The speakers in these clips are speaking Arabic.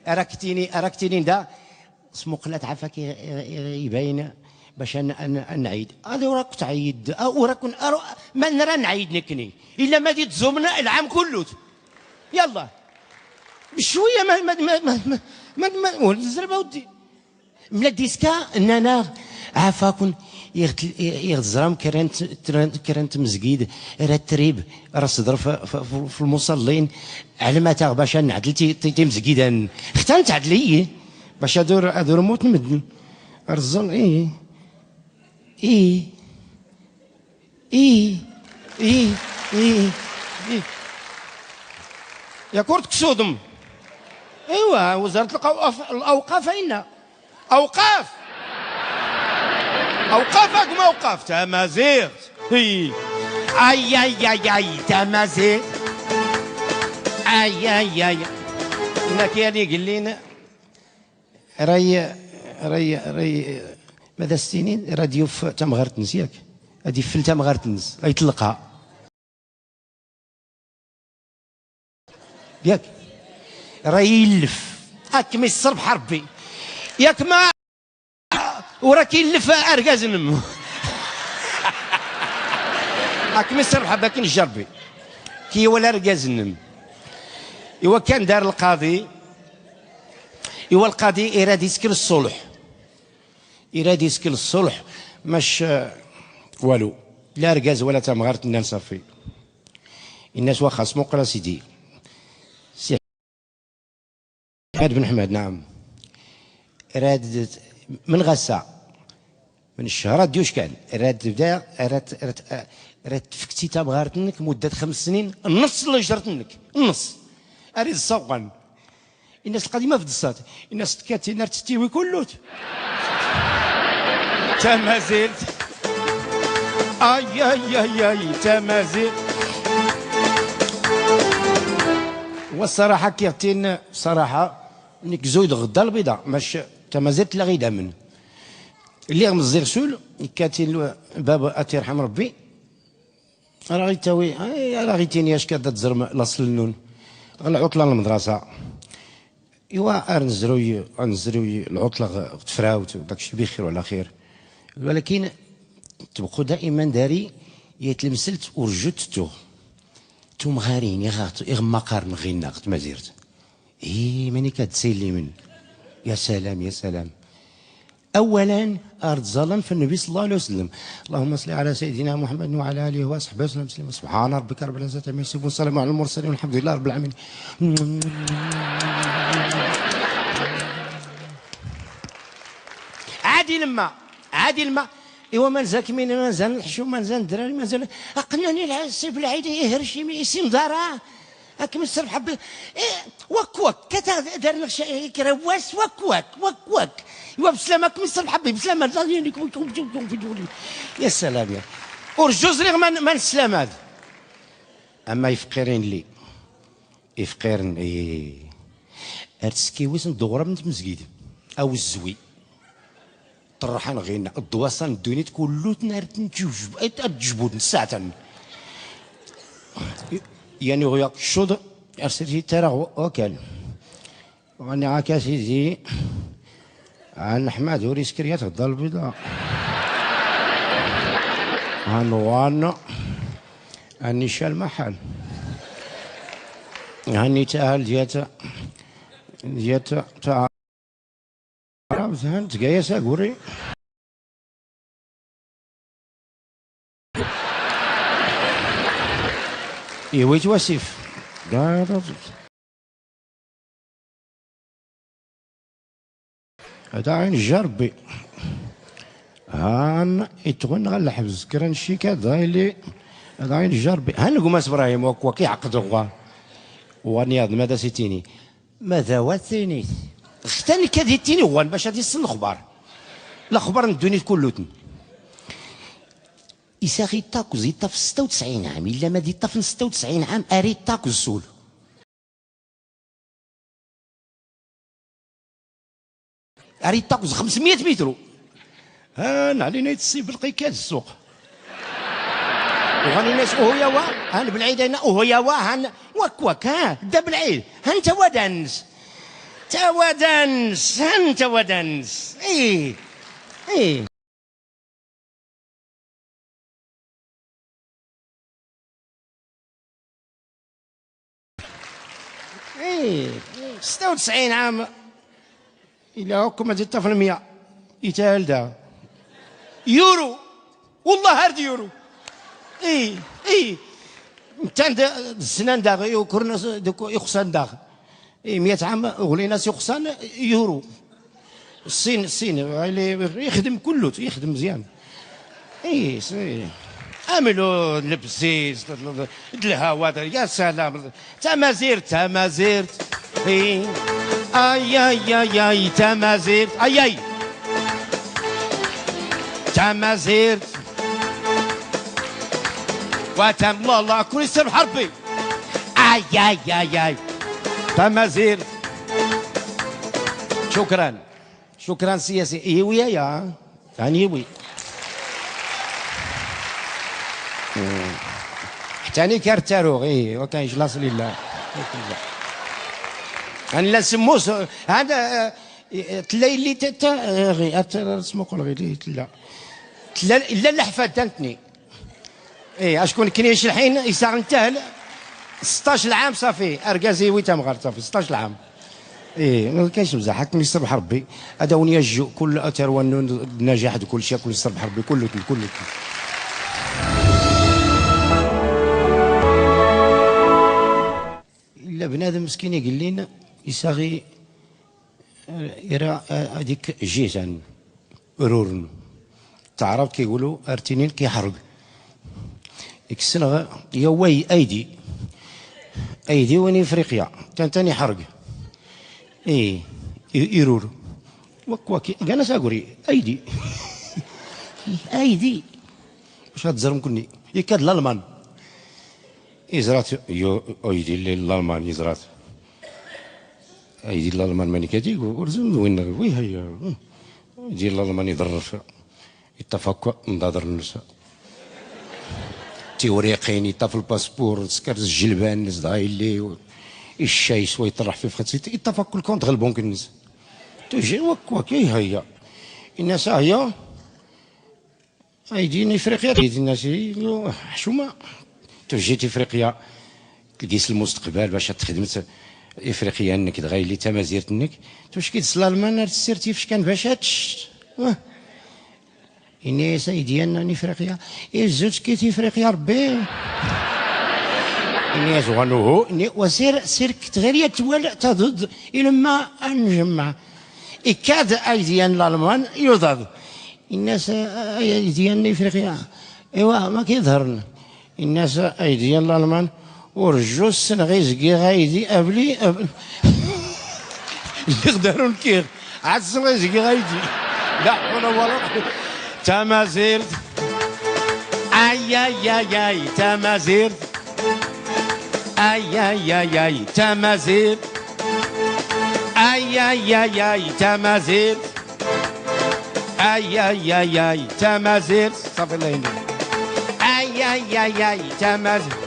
اراكتيني دا اسمو قلات عفاك يبين باش نعيد هذا وراك تعيد وراك ما نرى نعيد نكني الا ما ديت زومنا العام كله يلا بشويه ما الزربه ودي ملا ديسكا اننا عافاكم يغزرام كرنت مزقيد راه التريب راه صدر في المصلين على ما تاغ باش نعدل تي مزقيدان اختار تعدلي باش ادور موت نمدن رزل ايه يا كرت كسودم ايوا وزاره الاوقاف اين اوقاف موقف تمازيغ اي تمازيغ اي هناك اللي قال لنا راي ماذا السنين راديو في تمغرتنس ياك هادي في تمغرتنس غيطلقها ياك راه يلف هاك ما يصرف حربي ياك ما وراه كيلف اركاز نمو هاك ما يصرف حبا كي نجربي كي ولا اركاز نم ايوا كان دار القاضي ايوا القاضي اراد يسكن الصلح مش والو لا ركاز ولا تمغرت الناس صافي الناس واخا اسمو قرا سيدي سي حماد بن حماد نعم راد من غسا من الشهر ديوش كان راد بدا راد تفكتي تمغرتنك مده 5 سنين النص اللي جرتنك النص اريد الصوغان الناس القديمه في الدصات الناس تكاتي نار تستوي كلوت تمازلت اي تمازلت والصراحه كيعطينا صراحه انك زويد غدا البيضاء ماش تمازلت لا غيدا من اللي غمز الرسول كاتي بابا اتي يرحم ربي راه غيتاوي راه غيتيني اش كدا تزرم لاصل النون العطله المدرسه ايوا نزروي العطله تفراوت وداكشي بخير وعلى خير ولكن تبقوا دائما داري يتلمسلت ورجت تو مغارين يغما قارن غينا قلت ما زيرت ماني كتسيلي من يا سلام اولا ارض ظلم في النبي صلى الله عليه وسلم اللهم صل على سيدنا محمد وعلى اله وصحبه وسلم تسليما سبحان ربك رب العزه عما يصفون والسلام على المرسلين والحمد لله رب العالمين عادي لما ايوا مازال كمين مازال نحشو مازال الدراري مازال اقناني السيف العيد يهرشي يسيم دارا هاك مسر حب وك كتا دار لك كرواس وك ايوا بسلامك مسر حبي بسلامه يا سلام يا ورجوز لي ما نسلام هذا اما يفقرين لي يفقرن ارتسكيويس ندور من المسجد او الزوي طرحان غينا الدواسان الدنيا كله نار تجبود ساعه يعني غيا شود ارسلتي ترى وكان وانا عكاسيزي عن احمد وريس كريات غدا البيضاء عنوان اني شال محل هاني تاهل ديات تاع فهمت قايس اقوري ويت واسف هذا عين الجربي هان يتغن غير الحبس كران شيكات ضايلي هذا عين الجربي هان قماس ابراهيم وكي عقد ونياض ماذا سيتيني ماذا وثيني اختاني كديتيني هو باش غادي يصل الاخبار الدنيا كلوتن يساغي تاكو زيتا في 96 عام الا ما ديتا في 96 عام اريد تاكو السول اريد تاكو 500 متر هان علينا يتصيب بالقيكاد السوق وغاني ناس وهو وا هان بالعيد انا وهو وا هان وك ها دا بالعيد ها انت ودانس ودنس انت ودنس اي اي اي 96 عام الى هاكم هذه الطفل 100 يتهال دا يورو والله هارد يورو اي اي تان السنان داغ يكرنا دوك يخصان داغ اي 100 عام غلينا يخصان يورو الصين يخدم كله يخدم مزيان اي عملوا لبسيس الهواء يا سلام تمازيرت اي اي تمازيرت اي تمازيرت واتم الله كل سر حربي اي تمازيرت شكرا سياسي ايوي يا يعني حتى كارتارو غي وكان يجلس لله انا لا سموس هذا تلايلي تا غي اسمو قول غي تلا لا الحفاد تانتني اي اشكون كنيش الحين يساغ نتاهل 16 عام صافي اركازي ويتا مغار صافي 16 عام ايه ما كاينش مزاح هاك يصربح ربي هذا ونيا الجو كل اثر والنجاح كل شيء كل يصربح ربي كله الا بنادم مسكين يقول لنا يساغي يرى هذيك جيتان رورن تعرف كيقولوا ارتينين كيحرق السنه يا وي ايدي وين افريقيا تاني حرق ايه يرور وكواكي انا ساقولي ايدي واش هتزرم كني يكاد الالمان يزرات يو ايدي الالمان يزرات ايدي الالمان ماني كاتي ورزم وين وي هي يدي الالمان يضرف يتفق نضادر النساء تيوريقين يطفي الباسبور سكر الجلبان صداي اللي الشاي شوي يطرح فيه فخت يتفق الكونت غير البنك الناس تجي وكواك هي الناس هي ايدين افريقيا ايدي الناس حشومه تجي افريقيا تلقيس المستقبل باش تخدمت افريقيا انك تغايلي تمازيرت انك واش كيتصل المان سيرتي فاش كان باش هادش إني سيدي أنني إفريقيا الزوج كيتي إفريقيا ربي إني زغنوه إني سير كتغير يتوالى تضد إلى ما نجمع إكاد أيديان الألمان يضاد الناس أيديان إفريقيا إيوا ما كيظهرن الناس أيديان الألمان ورجو السنغيز كي غايدي أبلي اللي يقدرون كيغ عاد السنغيز كي غايدي لا حول ولا قوة تمازيرت اي تمازيرت اي تمازيرت اي تمازيرت اي تمازيرت صافي الله يهديك اي تمازيرت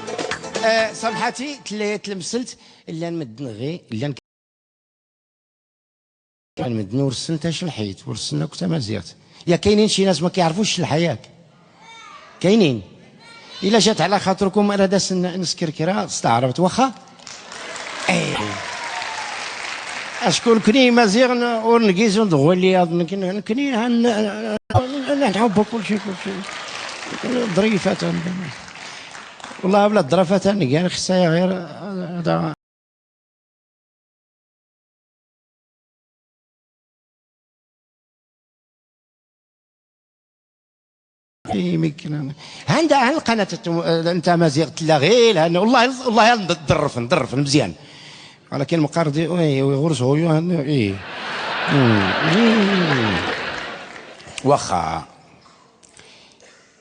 صبحتي تلمسلت الا نمدن غي الا نمدن ورسلت اش الحيط ورسلنا كنت تمازيرت يا كاينين شي ناس ما كيعرفوش الحياة كاينين الا جات على خاطركم انا داس نسكركرا استعرفت واخا اي اشكون كني مزيغ ونقيز ندغولي كني نحب كل شيء ظريفة والله بلا ظرافة كان خصها غير هذا يمكن عندها القناه انت مزيغ تلاغي لان والله نظرف مزيان ولكن مقاردي ويغرس هو ايه واخا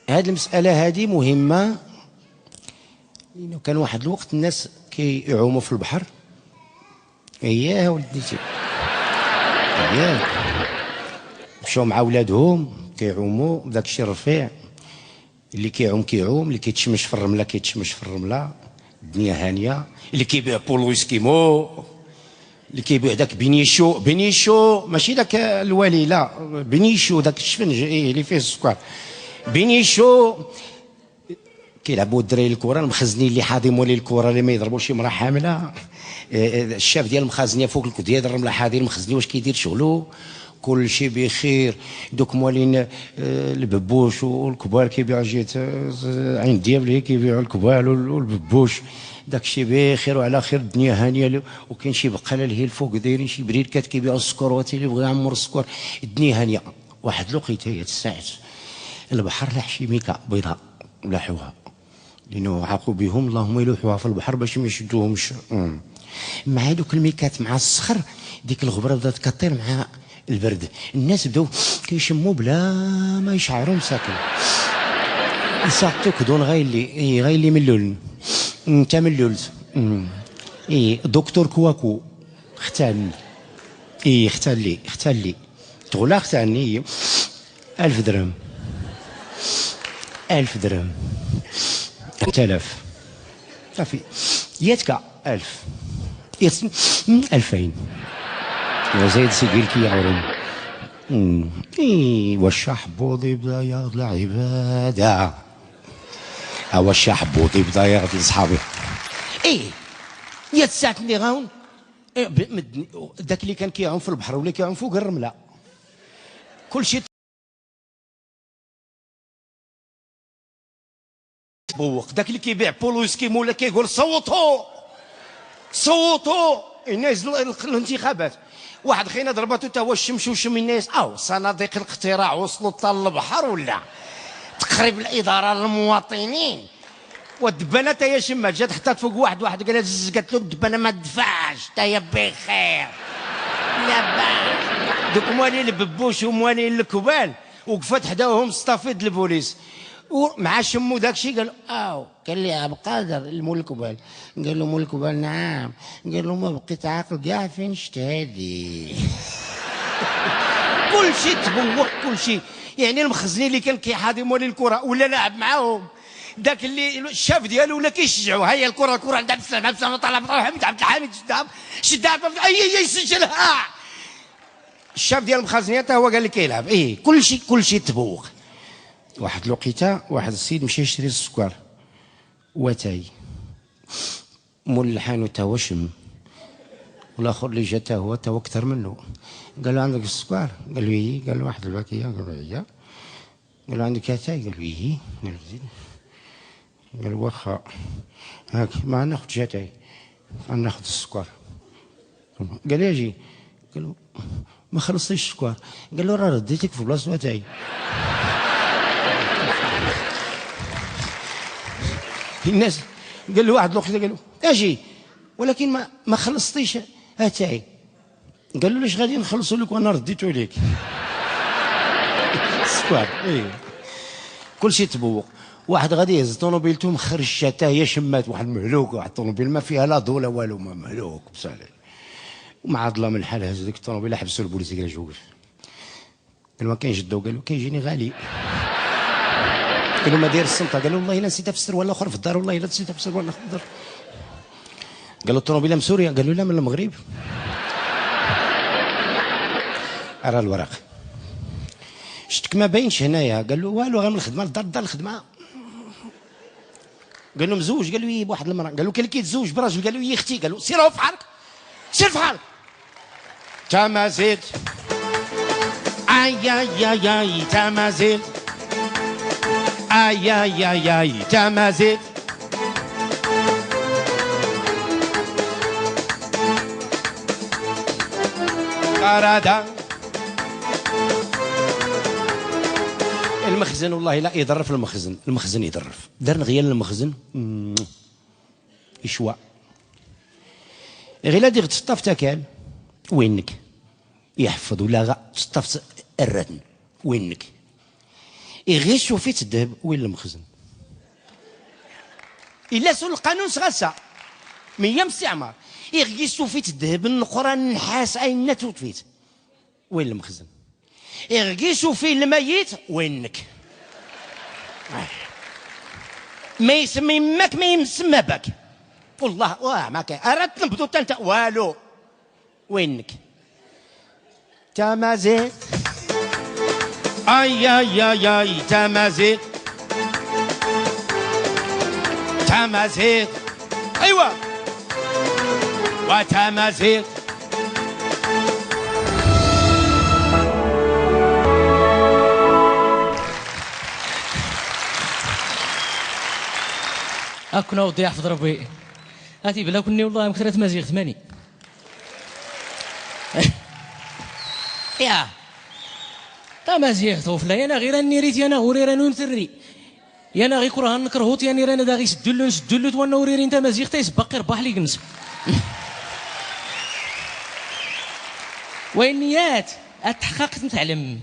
هذه المساله هذه مهمه لانه كان واحد الوقت الناس كيعوموا في البحر اياه ولدي اياه مشاو مع ولادهم كيعوموا بداك الشيء الرفيع اللي كيعوم اللي كيتشمش في الرمله كيتشمش في الرمله الدنيا هانيه اللي كيبيع بولو اسكيمو اللي كيبيع داك بينيشو ماشي داك الوالي، لا بينيشو داك الشفنج اللي فيه السكر. بينيشو كيلعبوا الدراري الكره، المخزنين اللي حاضي مولي الكره اللي ما يضربوش امراه حامله. الشاف ديال المخازنيه فوق الكديه ديال الرمله حاضي المخزني واش كيدير شغلو، كل شيء بخير. دوك موالين الببوش والكبار كيبيعوا جيت عين ديابل كيبيعوا الكبار والببوش، داك الشيء بخير وعلى خير، الدنيا هانيه. وكاين شي بقاله اللي هي الفوق دايرين شي بريدكات كيبيعوا السكر، واتي اللي بغى يعمر السكر، الدنيا هانيه. واحد الوقيته هي الساعات البحر لاح شي ميكا بيضاء لاحوها، لانه عاقوا بهم اللهم يلوحوها في البحر باش ما يشدوهمش. مع هذوك الميكات مع الصخر، ديك الغبره بدات كطير مع البرد، الناس بداو كيشموا بلا ما يشعروا مساكن. يسقطوا كدون غايلي من اللول. انت من اللول. دكتور كواكو اختال لي تغلا اختالني 1000 درهم 1000 درهم 3000 صافي ياتك 1000 2000 وزيد سيقيلك يا عوري. والشحبوطي بدا ياخذ العباده، هو الشحبوطي بدا ياخذ لصحابي. يا تسعة اللي غاون داك اللي كان كيعوم في البحر ولا كيعوم فوق الرمله، كل شيء تبوق. داك اللي كيبيع بولو سكيمو ولا كيقول صوتوا الناس الانتخابات. واحد خينا ضربته تا هو الشمس وشم الناس، صناديق الاقتراع وصلوا حتى للبحر ولا تقريب الاداره للمواطنين. والدبانه تا هي شمات جات حطات فوق واحد قالت قالت له الدبانه ما تدفعش تا هي بخير لاباس. دوك موالين الببوش وموالين الكبال وقفت حداهم ستافيد البوليس ومع شمو داكشي قال لي عبد القادر المول الكبال. قال له مول الكبال نعم. قال له ما بقيت عاقل كاع فين شت هادي. كل شيء تبوق كل شيء. يعني المخزنين اللي كان كيحاضي موالين الكره ولا لاعب معاهم، داك اللي الشاف ديالو ولا كيشجعوا هيا الكره عندها بسلامه طلع محمد عبد الحميد شدها اي سجلها. الشاف ديال المخازنيه حتى هو قال لك كيلعب. كل شيء تبوق. واحد الوقيته واحد السيد مشى يشري السكر واتاي مول الحانوت هو شم، والاخر اللي جا هو اكثر منه. قال له عندك السكر؟ قال له ايه. قال له واحد الباكيه. قال له هي. قال له عندك اتاي؟ قال له ايه. قال له زيد. قال له واخا هاك ما ناخذ اتاي ناخذ السكر. قال له اجي. قال له ما خلصتيش السكر. قال له راه رديتك في بلاصه اتاي. الناس قال له واحد الوقت قال له اجي ولكن ما خلصتيش اتاي. قال له ليش غادي نخلصوا لك وانا رديته لك. السكر كل شيء تبوق. واحد غادي يهز طوموبيلته مخرجه حتى هي شمات واحد مهلوك، واحد الطوموبيل ما فيها لا ضو لا والو ما مهلوك بصالح. ومع ظلام الحال هز ديك الطوموبيل حبسوا البوليس قال له وقف. قال ما كاينش الضو. قال له كيجيني غالي. قال له ما داير السلطه. قال له والله الا نسيتها في السروال الاخر في الدار، والله الا نسيتها في السروال الاخر في الدار. قال له الطوموبيله من سوريا. قال له لا من المغرب. ارى الورق شتك ما باينش هنايا. قال له والو غير من الخدمه للدار الخدمه. قال له مزوج. قال له ايه بواحد المراه. قال له كان كيتزوج براجل. قال له ايه اختي. قال له سير في حالك سير في حالك. تا ما زلت اي تا ما زلت اي تا ما زلت أرادا المخزن. والله لا يضرف المخزن يضرف. دار غيال المخزن إشواء غير لا دير تشطف تاكل وينك يحفظ ولا غا تشطف الرتن وينك غير شوفيت الذهب وين المخزن. إلا سول القانون سغاسا من يوم استعمار غير شوفيت الذهب النقرة النحاس أين توفيت وين المخزن. غير شوفي الميت وينك ما يسمي ماك ما يسمى بك. والله ما كان أردت نبدو انت والو وينك تمازيغ اي اي اي اي تمازيغ تمازيغ ايوا وتمازيغ كنا ودي يحفظ ربي هاتي بلا كني والله مكثرة تمازيغ ثماني يا تمازيغ توفلا انا غير اني ريت انا غوري رانو نثري يانا غي كره نكرهوت يعني رانا دا غي سدلو وانا وريري انت مازيغ تيسبقي رباح لي كنس وينيات التحققت نتعلم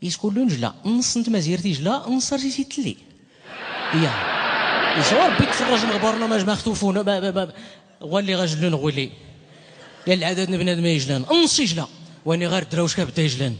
يسكون له نجلا نص انت مازيغ تيجلا نص رجيتي تلي يا يسوا ربي تفرج البرنامج مختوفون غولي غاجلون غولي يا العدد بنادم يجلان نص يجلا واني غير دراوش كبدا يجلان